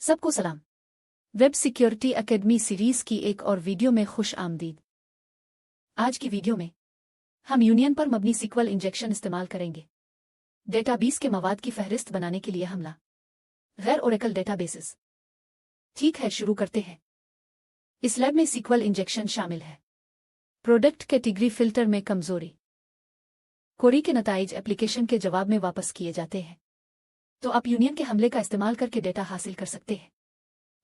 सबको सलाम। Web security academy series की एक और वीडियो में खुश आमदीद। आज की वीडियो में हम यूनियन पर मबनी सीक्वल इंजेक्शन इस्तेमाल करेंगे डेटाबेस के मवाद की फहरिस्त बनाने के लिए हमला गैर ओरेकल डेटाबेसेस। ठीक है, शुरू करते हैं। इस लैब में सीक्वल इंजेक्शन शामिल है। प्रोडक्ट कैटेगरी फिल्टर में कमजोरी। क्वेरी के नताइज एप्लीकेशन के जवाब में वापस किए जाते हैं, तो आप यूनियन के हमले का इस्तेमाल करके डेटा हासिल कर सकते हैं।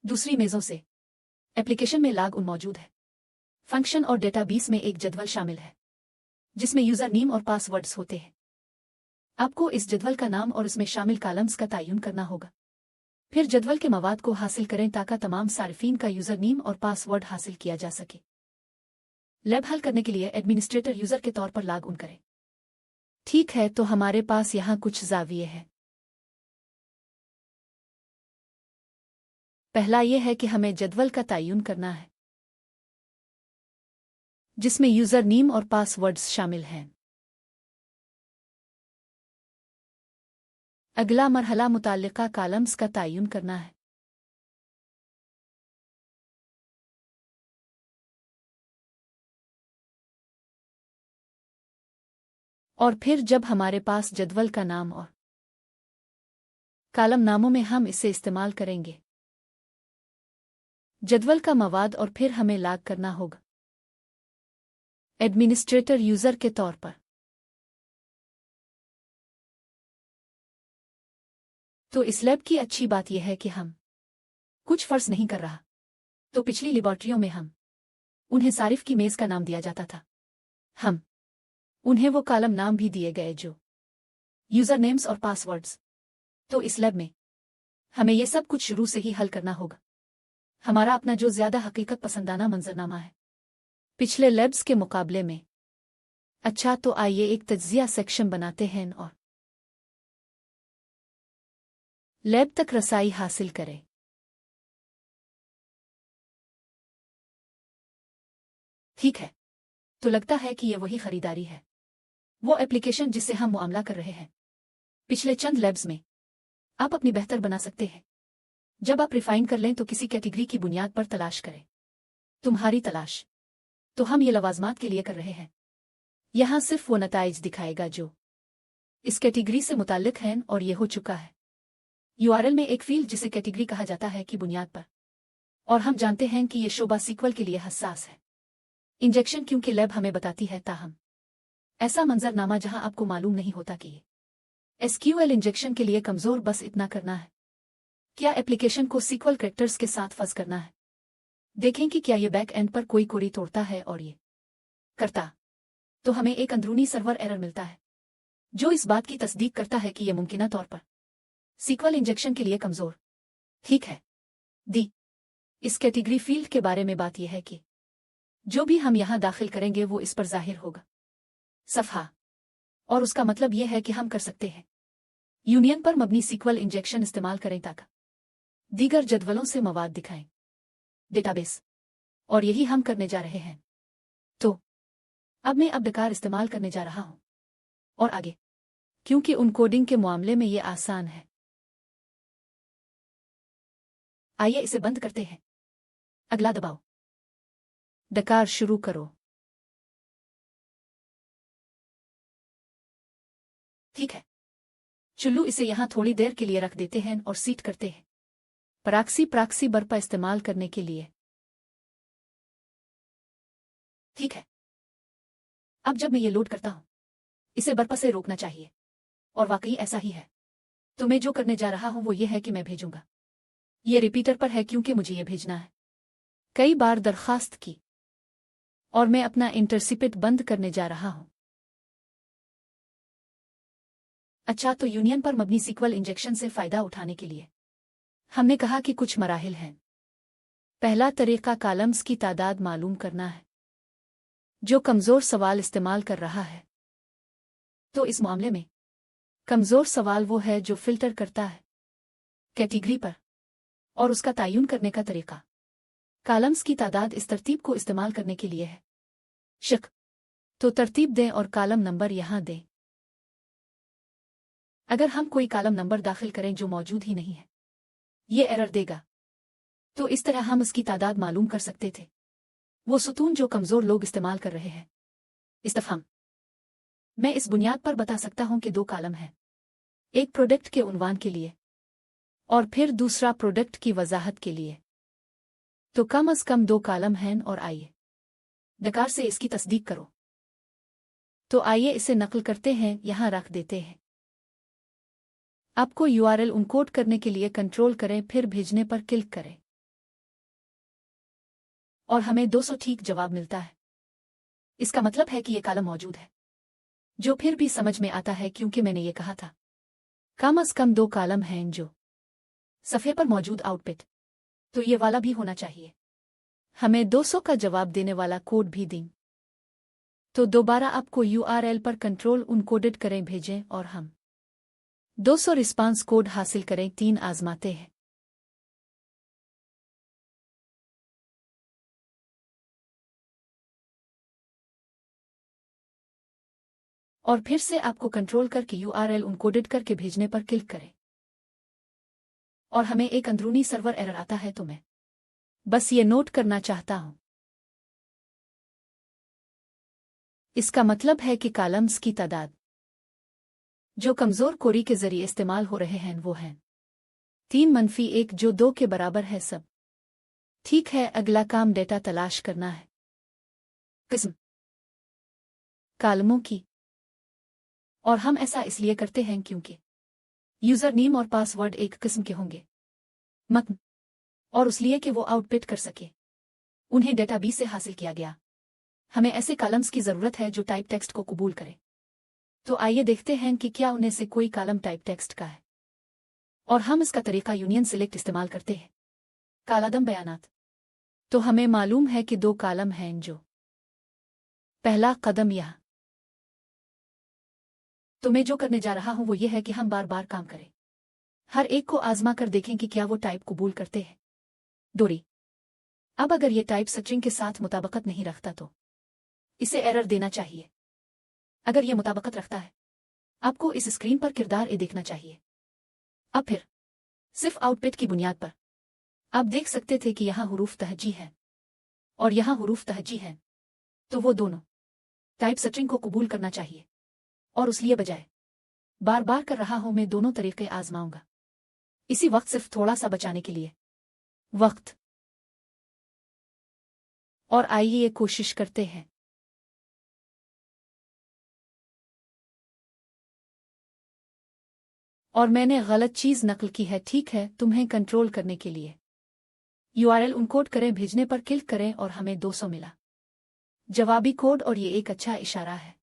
दूसरी मेज़ों से एप्लीकेशन में लॉग इन मौजूद है। फंक्शन और डेटाबेस में एक जदवल शामिल है जिसमें यूजर नेम और पासवर्ड्स होते हैं। आपको इस जदवल का नाम और इसमें शामिल कॉलम्स का तयन करना होगा। फिर जदवल के मवाद को हासिल करें ताकि तमाम सारिफीन का यूजर नेम और पासवर्ड हासिल किया जा सके। लैब हल करने के लिए एडमिनिस्ट्रेटर यूजर के तौर पर लॉग इन करें। ठीक है, तो हमारे पास यहाँ कुछ जाविये हैं। पहला यह है कि हमें जदवल का तयन करना है जिसमें यूजर नेम और पासवर्ड्स शामिल हैं। अगला मरहला मुताल्लिका कॉलम्स का तयन करना है। और फिर जब हमारे पास जदवल का नाम और कॉलम नामों में हम इसे इस्तेमाल करेंगे जदवल का मवाद, और फिर हमें लॉग करना होगा एडमिनिस्ट्रेटर यूजर के तौर पर। तो इस लैब की अच्छी बात यह है कि हम कुछ फर्ज नहीं कर रहा। तो पिछली लेबॉर्ट्रियों में हम उन्हें सारिफ की मेज का नाम दिया जाता था। हम उन्हें वो कॉलम नाम भी दिए गए जो यूजर नेम्स और पासवर्ड्स। तो इस लैब में हमें यह सब कुछ शुरू से ही हल करना होगा। हमारा अपना जो ज्यादा हकीकत पसंदाना मंजरनामा है पिछले लैब्स के मुकाबले में। अच्छा, तो आइए एक तज्जिया सेक्शन बनाते हैं और लैब तक रसाई हासिल करें। ठीक है, तो लगता है कि यह वही खरीदारी है, वो एप्लीकेशन जिससे हम मुआमला कर रहे हैं। पिछले चंद लैब्स में आप अपनी बेहतर बना सकते हैं। जब आप रिफाइन कर लें तो किसी कैटेगरी की बुनियाद पर तलाश करें। तुम्हारी तलाश तो हम ये लवाजमात के लिए कर रहे हैं। यहां सिर्फ वो नताइज दिखाएगा जो इस कैटेगरी से मुताल्लिक हैं, और ये हो चुका है यूआरएल में एक फील्ड जिसे कैटेगरी कहा जाता है की बुनियाद पर। और हम जानते हैं कि यह शोबा सीक्वल के लिए हसास है। इंजेक्शन क्योंकि लैब हमें बताती है, ताहम ऐसा मंजरनामा जहां आपको मालूम नहीं होता कि एसक्यूएल इंजेक्शन के लिए कमजोर बस इतना करना है। क्या एप्लीकेशन को सीक्वल कैरेक्टर्स के साथ फज करना है। देखें कि क्या यह बैक एंड पर कोई क्वेरी तोड़ता है, और ये करता तो हमें एक अंदरूनी सर्वर एरर मिलता है जो इस बात की तस्दीक करता है कि यह मुमकिना तौर पर सीक्वल इंजेक्शन के लिए कमजोर। ठीक है, दी इस कैटेगरी फील्ड के बारे में बात यह है कि जो भी हम यहां दाखिल करेंगे वो इस पर जाहिर होगा सफ़हा। और उसका मतलब यह है कि हम कर सकते हैं यूनियन पर मबनी सीक्वल इंजेक्शन इस्तेमाल करें ताकि दीगर जदवलों से मवाद दिखाएं डेटाबेस, और यही हम करने जा रहे हैं। तो अब मैं अबडकार इस्तेमाल करने जा रहा हूं और आगे, क्योंकि उन कोडिंग के मामले में यह आसान है। आइए इसे बंद करते हैं। अगला दबाओ। डकार शुरू करो। ठीक है, चुल्लू इसे यहां थोड़ी देर के लिए रख देते हैं और सीट करते हैं प्राक्सी बर्पा इस्तेमाल करने के लिए। ठीक है, अब जब मैं ये लोड करता हूं इसे बर्पा से रोकना चाहिए, और वाकई ऐसा ही है। तो मैं जो करने जा रहा हूं वो ये है कि मैं भेजूंगा। ये रिपीटर पर है क्योंकि मुझे ये भेजना है। कई बार दरखास्त की, और मैं अपना इंटरसिपेट बंद करने जा रहा हूं। अच्छा, तो यूनियन पर मबनी सीक्वल इंजेक्शन से फायदा उठाने के लिए हमने कहा कि कुछ मराहिल हैं। पहला तरीका कॉलम्स की तादाद मालूम करना है जो कमजोर सवाल इस्तेमाल कर रहा है। तो इस मामले में कमजोर सवाल वो है जो फिल्टर करता है कैटेगरी पर, और उसका तयन करने का तरीका कॉलम्स की तादाद इस तरतीब को इस्तेमाल करने के लिए है। शक तो तरतीब दें और कॉलम नंबर यहां दें। अगर हम कोई कॉलम नंबर दाखिल करें जो मौजूद ही नहीं है ये एरर देगा। तो इस तरह हम उसकी तादाद मालूम कर सकते थे, वो सुतून जो कमजोर लोग इस्तेमाल कर रहे हैं। इस्तफाम। मैं इस बुनियाद पर बता सकता हूं कि 2 कॉलम हैं, एक प्रोडक्ट के उन्वान के लिए और फिर दूसरा प्रोडक्ट की वजाहत के लिए। तो कम अज कम 2 कॉलम हैं और आइए डकार से इसकी तस्दीक करो। तो आइए इसे नकल करते हैं, यहां रख देते हैं। आपको यूआरएल उनकोड करने के लिए कंट्रोल करें, फिर भेजने पर क्लिक करें और हमें 200 ठीक जवाब मिलता है। इसका मतलब है कि यह कॉलम मौजूद है, जो फिर भी समझ में आता है क्योंकि मैंने ये कहा था कम अज कम 2 कॉलम हैं जो सफ़े पर मौजूद आउटपुट, तो ये वाला भी होना चाहिए। हमें 200 का जवाब देने वाला कोड भी दें। तो दोबारा आपको यूआरएल पर कंट्रोल उनकोडेड करें भेजें और हम 200 रिस्पांस कोड हासिल करें। 3 आजमाते हैं। और फिर से आपको कंट्रोल करके यूआरएल उनकोडेड करके भेजने पर क्लिक करें और हमें एक अंदरूनी सर्वर एरर आता है। तो मैं बस ये नोट करना चाहता हूं, इसका मतलब है कि कॉलम्स की तादाद जो कमजोर कोरी के जरिए इस्तेमाल हो रहे हैं वो हैं 3-1 जो 2 के बराबर है। सब ठीक है। अगला काम डेटा तलाश करना है, किस्म कॉलमों की। और हम ऐसा इसलिए करते हैं क्योंकि यूजर नेम और पासवर्ड एक किस्म के होंगे मतन, और इसलिए कि वो आउटपुट कर सके उन्हें डेटाबेस से हासिल किया गया। हमें ऐसे कॉलम्स की जरूरत है जो टाइप टेक्स्ट को कबूल करे। तो आइए देखते हैं कि क्या उनमें से कोई कॉलम टाइप टेक्स्ट का है और हम इसका तरीका यूनियन सिलेक्ट इस्तेमाल करते हैं। कालादम बयानात। तो हमें मालूम है कि 2 कॉलम हैं जो पहला कदम यह। तो मैं जो करने जा रहा हूं वो ये है कि हम बार बार काम करें, हर एक को आजमा कर देखें कि क्या वो टाइप कबूल करते हैं। दोरी। अब अगर ये टाइप स्ट्रिंग के साथ मुताबिकत नहीं रखता तो इसे एरर देना चाहिए। अगर ये मुताबिकत रखता है, आपको इस स्क्रीन पर किरदार ए देखना चाहिए। अब फिर सिर्फ आउटपुट की बुनियाद पर आप देख सकते थे कि यहां हुरूफ तहजी है और यहां हुरूफ तहजी है, तो वो दोनों टाइप स्ट्रिंग को कबूल करना चाहिए। और उसलिए बजाय बार बार कर रहा हूं, मैं दोनों तरीके आजमाऊंगा इसी वक्त, सिर्फ थोड़ा सा बचाने के लिए वक्त। और आइए ये कोशिश करते हैं। और मैंने गलत चीज नकल की है। ठीक है, तुम्हें कंट्रोल करने के लिए यूआरएल उनकोड करें, भेजने पर क्लिक करें और हमें 200 मिला जवाबी कोड, और ये एक अच्छा इशारा है।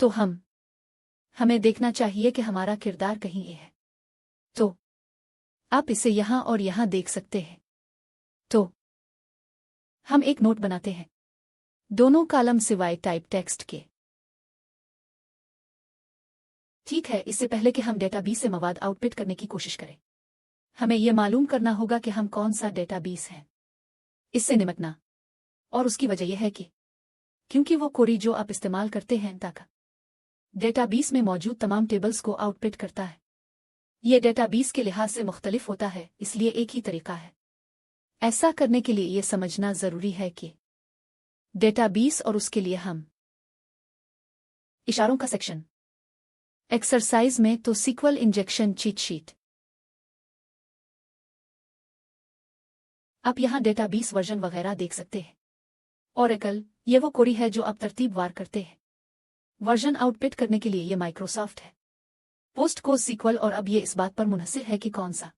तो हमें देखना चाहिए कि हमारा किरदार कहीं ये है। तो आप इसे यहां और यहां देख सकते हैं। तो हम एक नोट बनाते हैं, दोनों कॉलम सिवाय टाइप टेक्स्ट के। ठीक है, इससे पहले कि हम डेटाबेस से मवाद आउटपुट करने की कोशिश करें, हमें यह मालूम करना होगा कि हम कौन सा डेटाबेस है इससे निपटना। और उसकी वजह यह है कि क्योंकि वो कोरी जो आप इस्तेमाल करते हैं ताका डेटाबेस में मौजूद तमाम टेबल्स को आउटपुट करता है। यह डेटाबेस के लिहाज से मुख्तलिफ होता है, इसलिए एक ही तरीका है। ऐसा करने के लिए यह समझना जरूरी है कि डेटाबेस और उसके लिए हम इशारों का सेक्शन एक्सरसाइज में तो सीक्वल इंजेक्शन चीट शीट। आप यहां डेटाबेस वर्जन वगैरह देख सकते हैं। ओरेकल, ये वो कोरी है जो आप तरतीबवार करते हैं वर्जन आउटपुट करने के लिए। ये माइक्रोसॉफ्ट है पोस्ट को सीक्वल, और अब ये इस बात पर मुनहसिर है कि कौन सा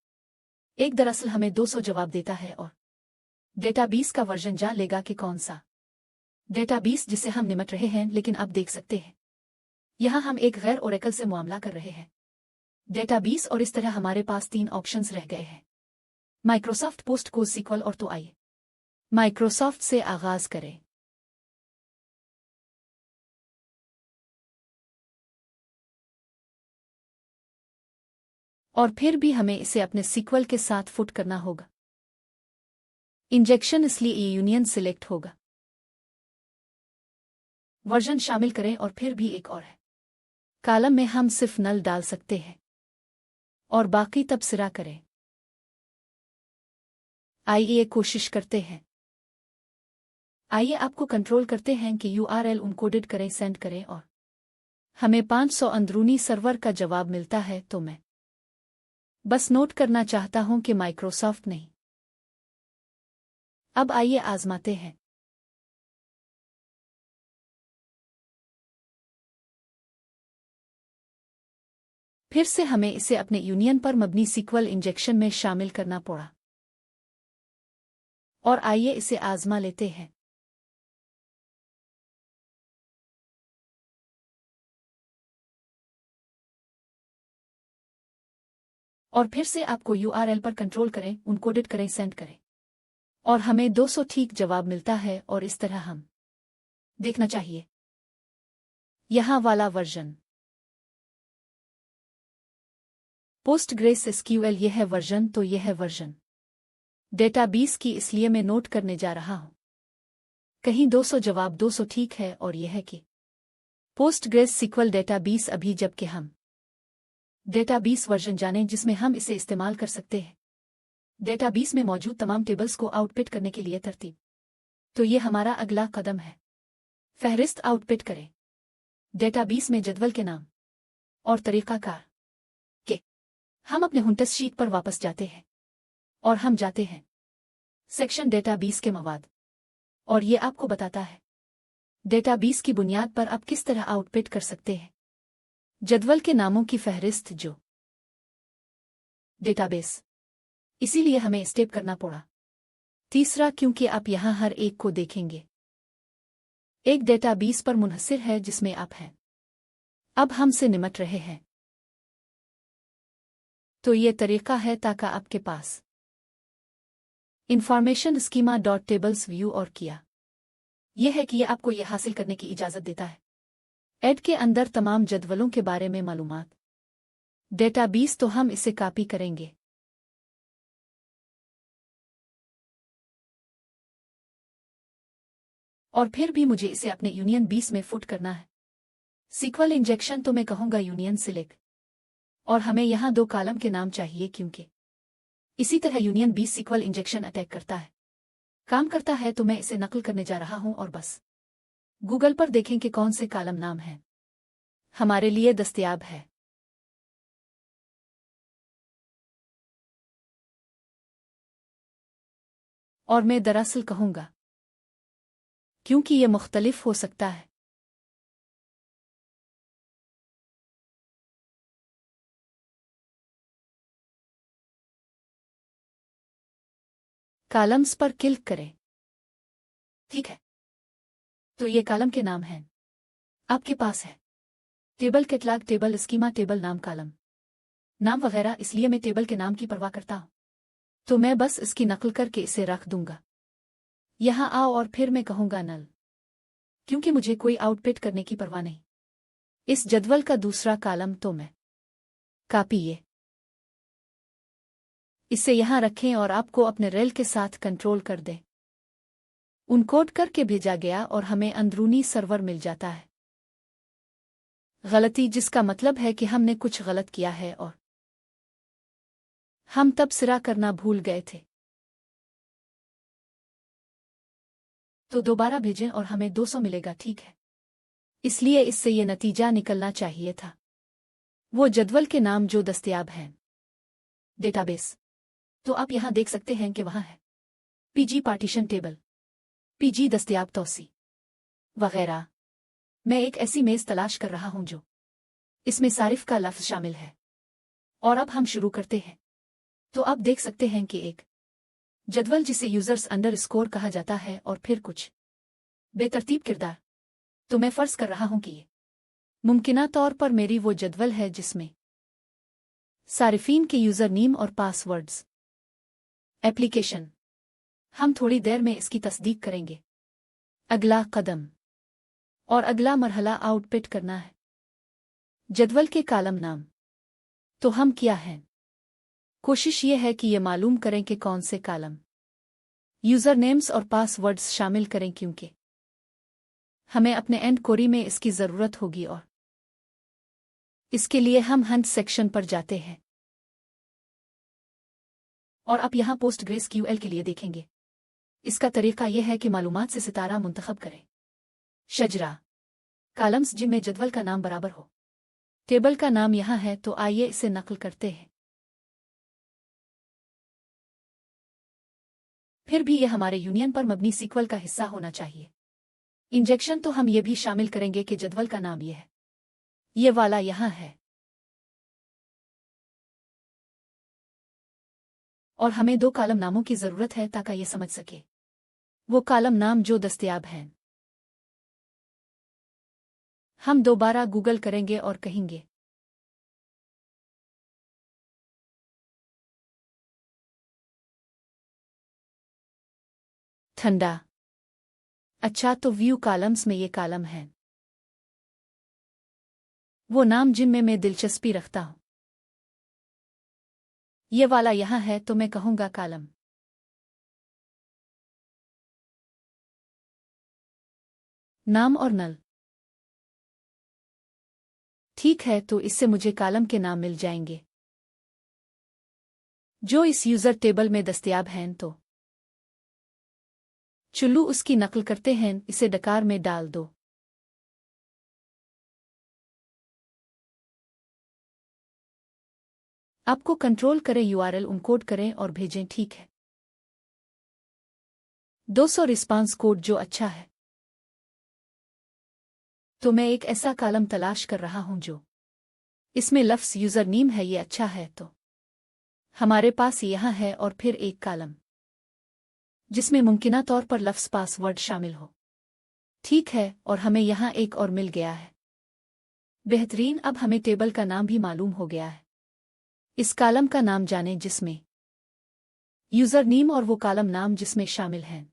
एक दरअसल हमें 200 जवाब देता है और डेटाबेस का वर्जन जान लेगा कि कौन सा डेटाबेस जिसे हम निपट रहे हैं। लेकिन अब देख सकते हैं यहां हम एक गैर ओरेकल से मुआमला कर रहे हैं डेटाबेस, और इस तरह हमारे पास 3 ऑप्शंस रह गए हैं, माइक्रोसॉफ्ट पोस्ट को सीक्वल और। तो आइए माइक्रोसॉफ्ट से आगाज करें। और फिर भी हमें इसे अपने सीक्वल के साथ फुट करना होगा इंजेक्शन, इसलिए ये यूनियन सिलेक्ट होगा। वर्जन शामिल करें और फिर भी एक और है कॉलम में हम सिर्फ नल डाल सकते हैं और बाकी तबसरा करें। आइए कोशिश करते हैं। आइए आपको कंट्रोल करते हैं कि URL उनकोडेड करें, सेंड करें और हमें 500 अंदरूनी सर्वर का जवाब मिलता है। तो मैं बस नोट करना चाहता हूं कि माइक्रोसॉफ्ट नहीं। अब आइए आजमाते हैं। फिर से हमें इसे अपने यूनियन पर मबनी सीक्वल इंजेक्शन में शामिल करना पड़ा। और आइए इसे आजमा लेते हैं। और फिर से आपको URL पर कंट्रोल करें, उनकोडेड करें, सेंड करें और हमें 200 ठीक जवाब मिलता है। और इस तरह हम देखना चाहिए यहां वाला वर्जन पोस्टग्रेस SQL यह है वर्जन। तो यह है वर्जन डेटाबेस की, इसलिए मैं नोट करने जा रहा हूं। कहीं 200 जवाब 200 ठीक है। और यह है कि पोस्टग्रेस SQL डेटाबेस अभी, जबकि हम डेटाबेस वर्जन जानें जिसमें हम इसे इस्तेमाल कर सकते हैं डेटाबेस में मौजूद तमाम टेबल्स को आउटपुट करने के लिए तरतीब। तो ये हमारा अगला कदम है। फहरिस्त आउटपुट करें डेटाबेस में जदवल के नाम और तरीकाकार के। हम अपने हुंटस शीट पर वापस जाते हैं और हम जाते हैं सेक्शन डेटाबेस के मवाद। और ये आपको बताता है डेटाबेस की बुनियाद पर आप किस तरह आउटपुट कर सकते हैं जदवल के नामों की फहरिस्त जो डेटाबेस। इसीलिए हमें स्टेप करना पड़ा तीसरा, क्योंकि आप यहां हर एक को देखेंगे एक डेटाबेस पर मुनहसिर है जिसमें आप हैं। अब हमसे निमट रहे हैं। तो ये तरीका है ताकि आपके पास information schema dot tables view और किया यह है कि यह आपको यह हासिल करने की इजाज़त देता है ऐड के अंदर तमाम जदवलों के बारे में मालूमात डेटाबेस। तो हम इसे कॉपी करेंगे और फिर भी मुझे इसे अपने यूनियन 20 में फुट करना है सीक्वल इंजेक्शन। तो मैं कहूंगा यूनियन सिलेक्ट और हमें यहां 2 कॉलम के नाम चाहिए क्योंकि इसी तरह यूनियन 20 सीक्वल इंजेक्शन अटैक करता है, काम करता है। तो मैं इसे नकल करने जा रहा हूं और बस गूगल पर देखें कि कौन से कॉलम नाम हैं हमारे लिए दस्तयाब है। और मैं दरअसल कहूंगा क्योंकि यह मुख्तलिफ हो सकता है। कॉलम्स पर क्लिक करें। ठीक है, तो ये कॉलम के नाम हैं आपके पास है table catalogue, table schema, table नाम, कॉलम नाम वगैरह। इसलिए मैं टेबल के नाम की परवाह करता हूं। तो मैं बस इसकी नकल करके इसे रख दूंगा यहां आओ और फिर मैं कहूंगा नल, क्योंकि मुझे कोई आउटपुट करने की परवाह नहीं इस जदवल का दूसरा कॉलम। तो मैं कॉपी इसे यहां रखें और आपको अपने रेल के साथ कंट्रोल कर दें। उनकोड करके भेजा गया और हमें अंदरूनी सर्वर मिल जाता है गलती, जिसका मतलब है कि हमने कुछ गलत किया है और हम तब सिरा करना भूल गए थे। तो दोबारा भेजें और हमें 200 मिलेगा। ठीक है, इसलिए इससे ये नतीजा निकलना चाहिए था वो जदवल के नाम जो दस्तयाब हैं डेटाबेस। तो आप यहां देख सकते हैं कि वहां है PG पार्टीशन टेबल, PG दस्तयाब तौसी वगैरह। मैं एक ऐसी मेज तलाश कर रहा हूं जो इसमें सारिफ का लफ्ज शामिल है। और अब हम शुरू करते हैं। तो आप देख सकते हैं कि एक जदवल जिसे यूजर्स अंडरस्कोर कहा जाता है और फिर कुछ बेतरतीब किरदार। तो मैं फर्ज कर रहा हूं कि ये मुमकिना तौर पर मेरी वो जदवल है जिसमें सारिफीन के यूजर नेम और पासवर्ड्स। एप्लीकेशन, हम थोड़ी देर में इसकी तस्दीक करेंगे। अगला कदम और अगला मरहला आउटपुट करना है जदवल के कॉलम नाम। तो हम क्या हैं, कोशिश ये है कि ये मालूम करें कि कौन से कॉलम यूजर नेम्स और पासवर्ड्स शामिल करें, क्योंकि हमें अपने एंड क्वेरी में इसकी ज़रूरत होगी। और इसके लिए हम हंट सेक्शन पर जाते हैं और आप यहाँ PostgreSQL के लिए देखेंगे। इसका तरीका यह है कि मालूमात से सितारा मुंतखब करें। शजरा कॉलम्स जिनमें जदवल का नाम बराबर हो। टेबल का नाम यहाँ है तो आइए इसे नकल करते हैं। फिर भी यह हमारे यूनियन पर मबनी सीक्वल का हिस्सा होना चाहिए। इंजेक्शन तो हम ये भी शामिल करेंगे कि जदवल का नाम यह है। ये वाला यहाँ है। और हमें 2 कॉलम नामों की ज़रूरत है ताकि ये समझ सके वो कॉलम नाम जो दस्तयाब हैं। हम दोबारा गूगल करेंगे और कहेंगे ठंडा। अच्छा, तो व्यू कॉलम्स में ये कॉलम हैं वो नाम जिनमें मैं दिलचस्पी रखता हूं। ये वाला यहाँ है तो मैं कहूँगा कॉलम नाम और नल। ठीक है, तो इससे मुझे कॉलम के नाम मिल जाएंगे जो इस यूजर टेबल में दस्तयाब हैं। तो चुल्लू उसकी नकल करते हैं, इसे डकार में डाल दो। आपको कंट्रोल करें URL उनकोड करें और भेजें। ठीक है, 200 रिस्पांस कोड जो अच्छा है। तो मैं एक ऐसा कॉलम तलाश कर रहा हूं जो इसमें लफ्ज़ यूज़र नेम है। ये अच्छा है, तो हमारे पास यहाँ है और फिर एक कॉलम जिसमें मुमकिना तौर पर लफ्ज़ पासवर्ड शामिल हो। ठीक है, और हमें यहाँ एक और मिल गया है। बेहतरीन, अब हमें टेबल का नाम भी मालूम हो गया है। इस कॉलम का नाम जानें जिसमें यूज़र नेम और वो कॉलम नाम जिसमें शामिल हैं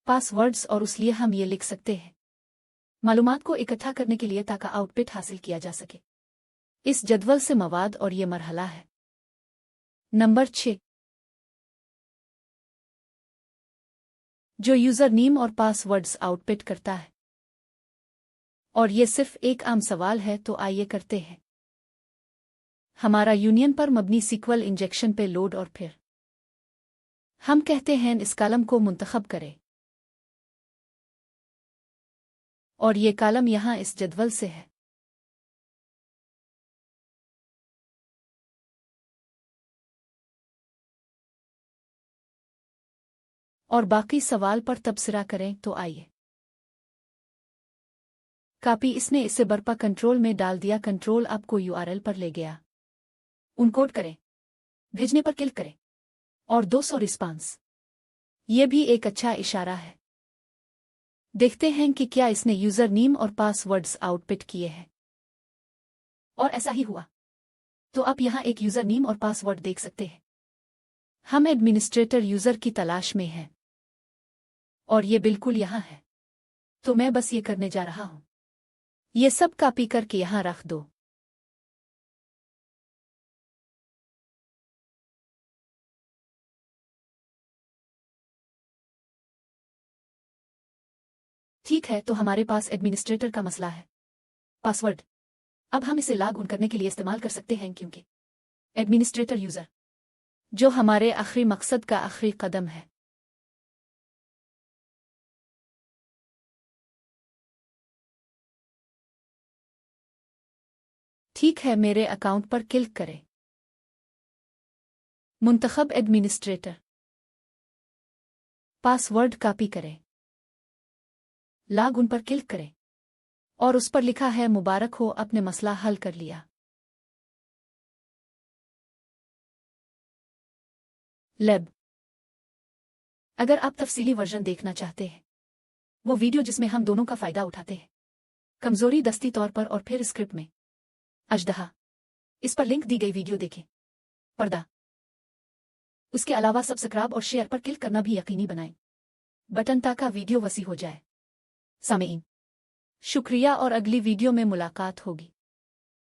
पासवर्ड्स, और उसलिए हम ये लिख सकते हैं मालूमात को इकट्ठा करने के लिए ताकि आउटपुट हासिल किया जा सके। इस जदवल से मवाद और ये मरहला है। नंबर 6 जो यूज़र नेम और पासवर्ड्स आउटपुट करता है। और ये सिर्फ एक आम सवाल है, तो आइए करते हैं हमारा यूनियन पर मबनी सीक्वल इंजेक्शन पे लोड, और फिर हम कहते हैं इस कॉलम को मुंतखब करें। और ये कॉलम यहाँ इस जदवल से है। और बाकी सवाल पर तबसरा करें। तो आइए कॉपी, इसने इसे बरपा कंट्रोल में डाल दिया। कंट्रोल आपको URL पर ले गया। उनकोड करें, भेजने पर क्लिक करें और 200 रिस्पांस। ये भी एक अच्छा इशारा है। देखते हैं कि क्या इसने यूज़र नेम और पासवर्ड्स आउटपुट किए हैं। और ऐसा ही हुआ। तो आप यहाँ एक यूज़र नेम और पासवर्ड देख सकते हैं। हम एडमिनिस्ट्रेटर यूज़र की तलाश में हैं और ये बिल्कुल यहाँ है। तो मैं बस ये करने जा रहा हूँ। ये सब कॉपी करके यहाँ रख दो। ठीक है, तो हमारे पास एडमिनिस्ट्रेटर का मसला है। पासवर्ड अब हम इसे लॉग इन करने के लिए इस्तेमाल कर सकते हैं, क्योंकि एडमिनिस्ट्रेटर यूज़र जो हमारे आखिरी मकसद का आखिरी कदम है। ठीक है, मेरे अकाउंट पर क्लिक करें। मुंतखब एडमिनिस्ट्रेटर पासवर्ड कॉपी करें, लॉग इन पर क्लिक करें और उस पर लिखा है मुबारक हो, आपने मसला हल कर लिया। लैब अगर आप तफसीली वर्जन देखना चाहते हैं, वो वीडियो जिसमें हम दोनों का फायदा उठाते हैं कमजोरी दस्ती तौर पर और फिर स्क्रिप्ट में अजदहा, इस पर लिंक दी गई वीडियो देखें। पर्दा उसके अलावा सब्सक्राइब और शेयर पर क्लिक करना भी यकीनी बनाएं बटन ताकि वीडियो वसी हो जाए। सामीन शुक्रिया और अगली वीडियो में मुलाकात होगी।